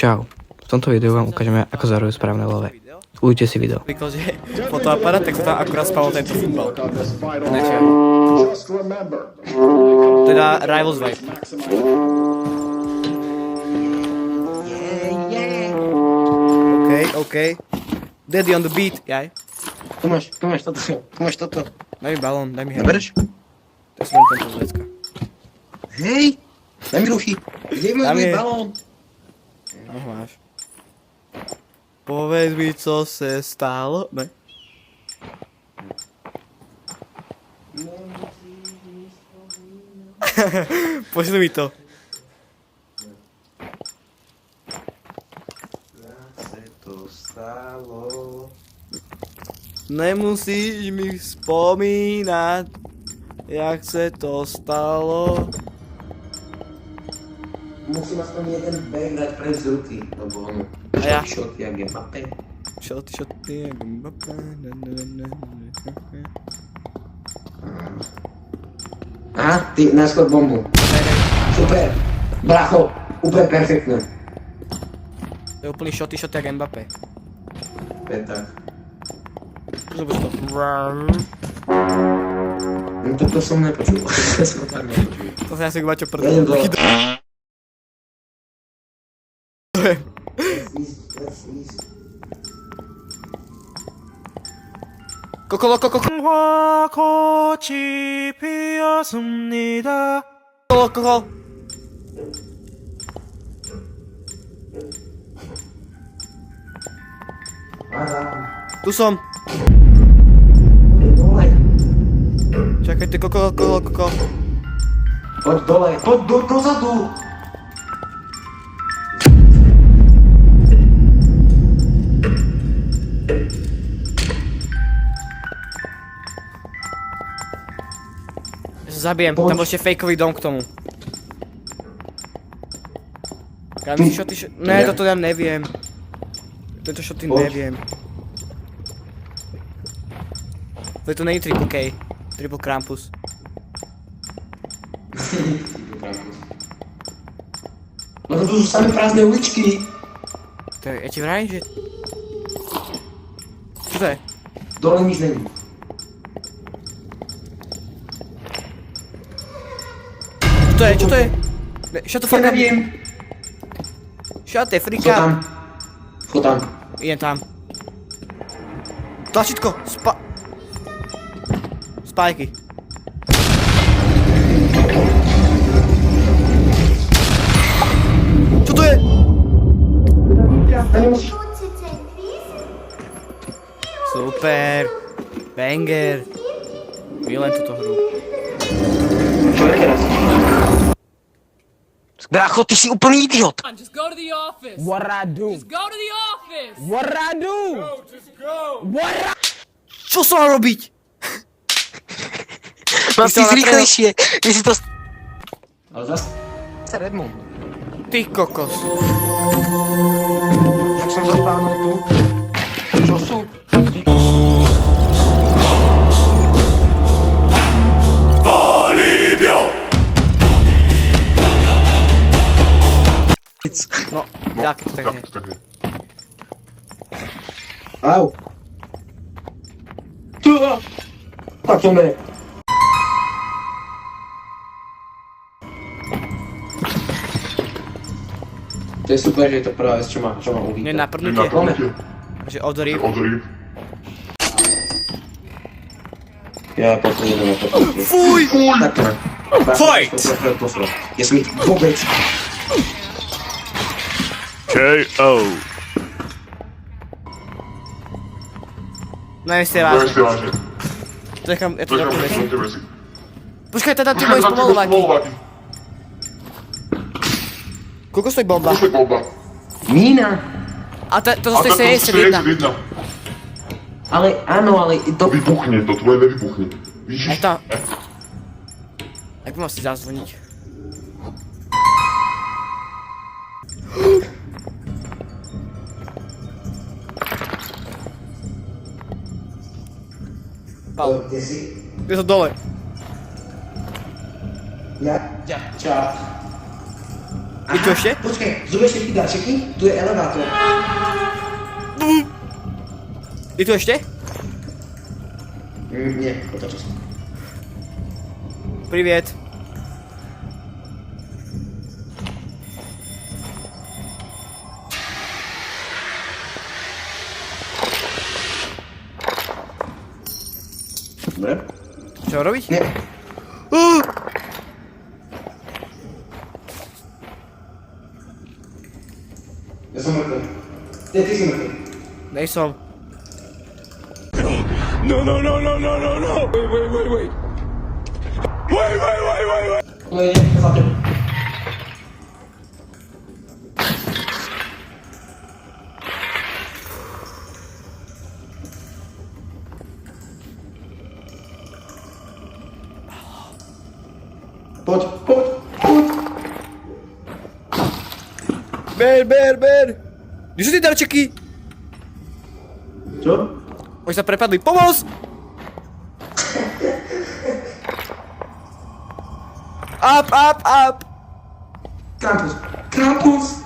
Čau, v tomto videu vám ukážeme, ako zarujú správne love. Ujďte si video. Říkal, že fotoaparát, tak tam akurát spalo tento futbal. Nečia. Teda Rivals Vibe. OK. Daddy on the beat, jaj. Tu máš toto. Daj mi balón, daj mi her. Nebereš? To si dám tento z vecka. Hej! Daj mi ruchy. Kde Daj mi. môj balón? No máš. Povedz mi, co se stalo. Ne. Pošli mi to. Se to stalo. Nemusíš mi vzpomínat, jak se to stalo. Musím aspoň jeden bang dať preč z ruky, lebo ono. A ja? Šoty, jak je Mbappé. Šoty, jak Mbappé. Aha, ty náskôr bombu. Super. Bracho, úplne perfektné. To je úplný šoty, jak Mbappé. To je tak. Zobuď to. No toto som nepočul. To som tak nepočul. To sa asi Baťo Ja idem prdol. do... Kokolo. Kokolo. Tu som. Dole. Čakaj, ty kokolo. Poď dole, poď dozadu. Ja sa zabijem, tam bol ešte fejkový dom k tomu. Kam si šoty. Ne, toto ja neviem. Tento šoty neviem. To není Triple K. Triple Krampus. No to sú sami prázdne uličky. To je, ja ti vrajím, že... Čo to je? Dole nič není. Čo to je? Shut the fuck up. Neviem. Shut the freak Čo tam? up. Čo tam? Idem tam. Tlačítko. Spajky. Čo to je? Super. Banger. Milujem túto hru. Čo je teraz? Bracho, ty si úplný idiot. Just go to the office. What I do? Just go to the office. What I do? What I Čo sa mám robiť? Mám Ty ísť sa rýchlejšie. Ty si to... Ale zase... Redmond. Ty kokos. Tak som zaspávnul tu. Čo sú? No, tak to tak je. Au. Tak to ne. To je super, že je to prvá vec, čo ma uvíta. Nie na prdnutie. Že odrýv. Ja potrebujem to. Fuj! Takto. Fight! Ja som ich vôbec... KO. Najmyslie vážne. Ja to ďakujem veci. Počkaj, teda ty budeš spomalovať. Koľko stojí bomba? Mína! A to stojí 71. Ale áno, ale to... Vybuchne, to tvoje nevybuchne. Aj to. Jak by mal si zazvoniť? Pal. Kde si? Je to dole. Čau. Je tu ešte? Počkaj, zoberieš všetky dáčeky, tu je elevátor. Je tu ešte? Nie, otáčal som. Priviet. Dobre? Čo robiť? Nie. Ja som mŕtvy. Ty si mŕtvy. Nejsom. No je, za tebou. Poď. Ber! Kde sú tie darčeky? Čo? Oni sa prepadli. Pomoc! Up! Krampus!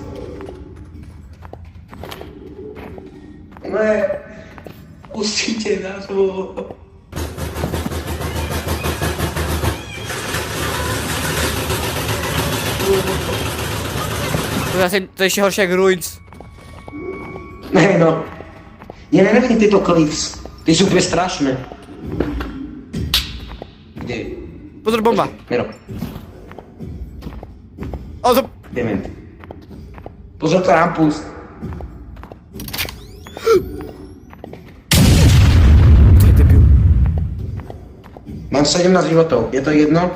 Ne. Pustite nás. To je ešte horšie ako Ruins. Ne, no. Ja nenávidím tieto cliffs. Ty sú úplne strašné. Kde je? Pozor, bomba. Mero. O, to... Dement. Pozor, Krampus. To je debil. Mám 17 životov. Je to jedno?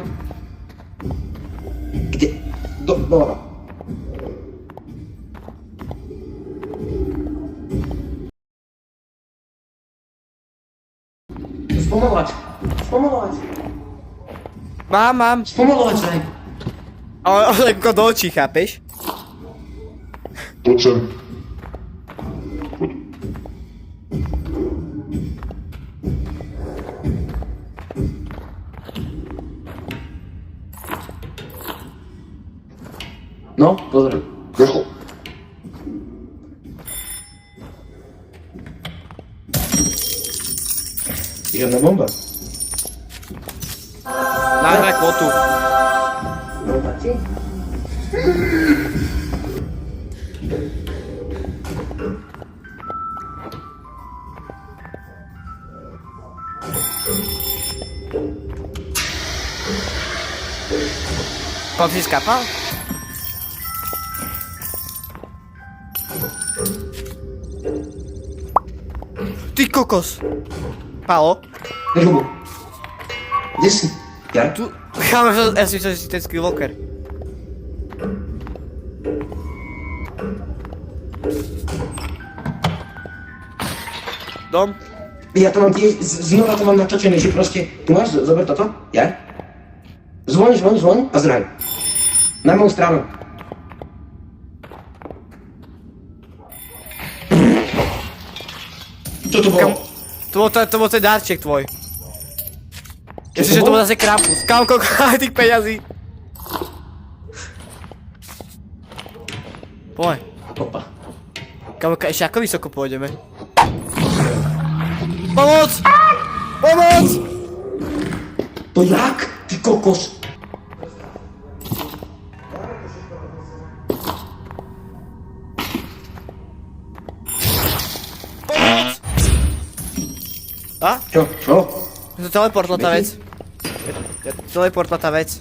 Kde? Dole. Spomalovať. Mám. Spomalovať sa. Ale ako do očí, chápeš? Poď sem. No, pozri. Rýchlo. Žiadna bomba. Náhraj kvotu. Bomba ti? Tam si skapal? Ty kokos. Palo? Nežubu. Kde si? Ja? Tu... Cháme, ja si myslel, že si ten Skywalker. Dom? Ja to mám tiež, znova to mám natočené, že proste, tu máš, zober toto, ja? Zvoň a zraj. Na moju stranu. Čo to bolo? To bol ten darček tvoj. Ja si, že to bol zase Krampus. Kam koľko aj tých peňazí. Poď. Opa. Kamo, ešte ako vysoko pôjdeme? Pomoc! Pomoc! To jak? Ty kokos. A? Čo? To teleportla tá vec. Teleportla tá vec.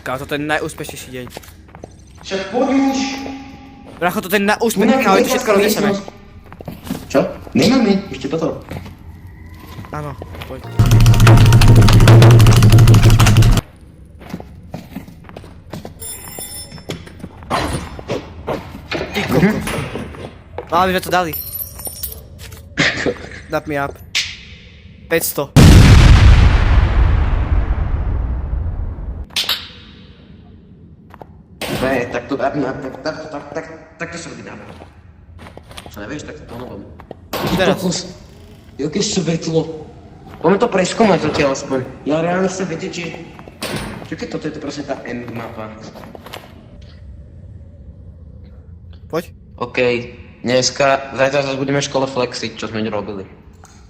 Kámo, toto je najúspešnejší deň. Však poď už. Bracho, toto je najúspešnejší, kámo, to všetko rozneseme. Čo? Nemáme, ešte toto. Áno, poď. Ty kokos. Ale my sme to dali. Dap me up. 500. Ne, tak to sa robí nápad. Čo nevieš, tak to ponovom. Teraz. Jaké svetlo. Poďme to preskúmať zatiaľ aspoň. Ja reálne chcem vedieť, že... Čakaj, toto je to proste tá end mapa. Poď. OK, zajtra zase budeme v škole flexiť, čo sme nerobili.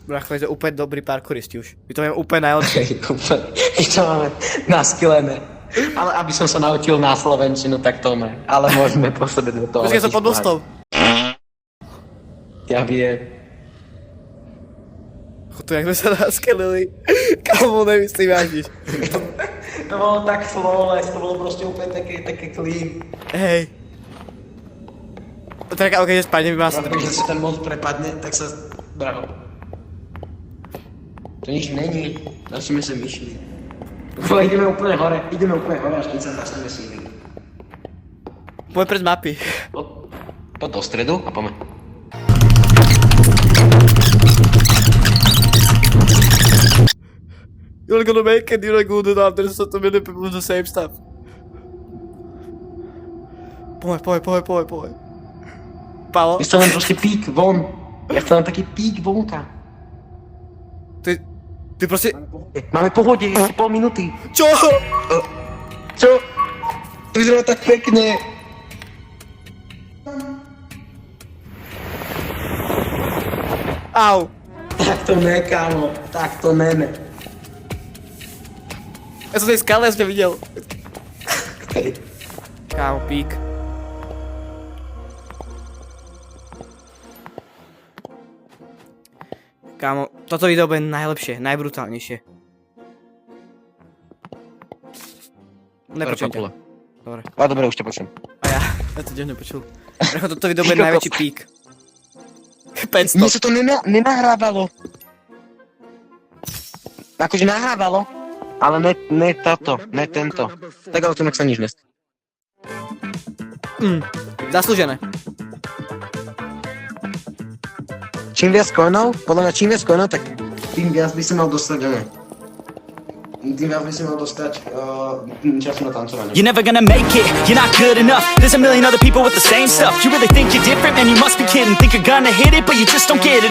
Bracho, je to úplne dobrý parkouristi už. My to máme úplne najlepšie. My to máme naskilené. Ale aby som sa naučil na slovenčinu, tak to ne. Ale môžeme po sebe do toho. Počkaj, som pod mostom. Ja viem. To jak sme sa naskelili. Kamo, nemyslím, Ježiš. To bolo tak flawless, to bolo proste úplne také clean. Hej. Tak, ok, že spadne by ma sa... Keď sa ten most prepadne, tak sa... Braho. To nič není. Začneme sa myšli. Ideme úplne hore až keď sa nastavíme síly. Poď pred mapy. Poď do stredu a poďme. You're gonna make it, you're good enough, there's so many people do the same stuff. Poď. Paolo? Ja chcem len proste pík von. Ja chcem len taký pík vonka. Ty proste... Máme pohode, ešte pol minúty. Čo? Čo? To vyzerá tak pekne. Au. Tak to ne, kámo. Tak to ne. Ja som tej skale sme videl. Kámo, pík. Kámo, toto video bude najlepšie, najbrutálnejšie. Nepočujem ťa. Dobre. A dobre, už ťa počujem. A ja to tiež nepočul. Preto toto video bude najväčší pík. 500. Mne sa to nenahrávalo. Akože nahrávalo, ale ne táto, ne tento. Tak ale to sa nič nestane. Zaslúžené. Čím viac coinov, podľa mňa čím viac coinov, tak tým viac by si mal dostať, čas na tancovanie. You're never gonna make it, you're not good enough. There's a million other people with the same stuff. You really think you're different? Man, you must be kidding. Think you're gonna hit it, but you just don't get it.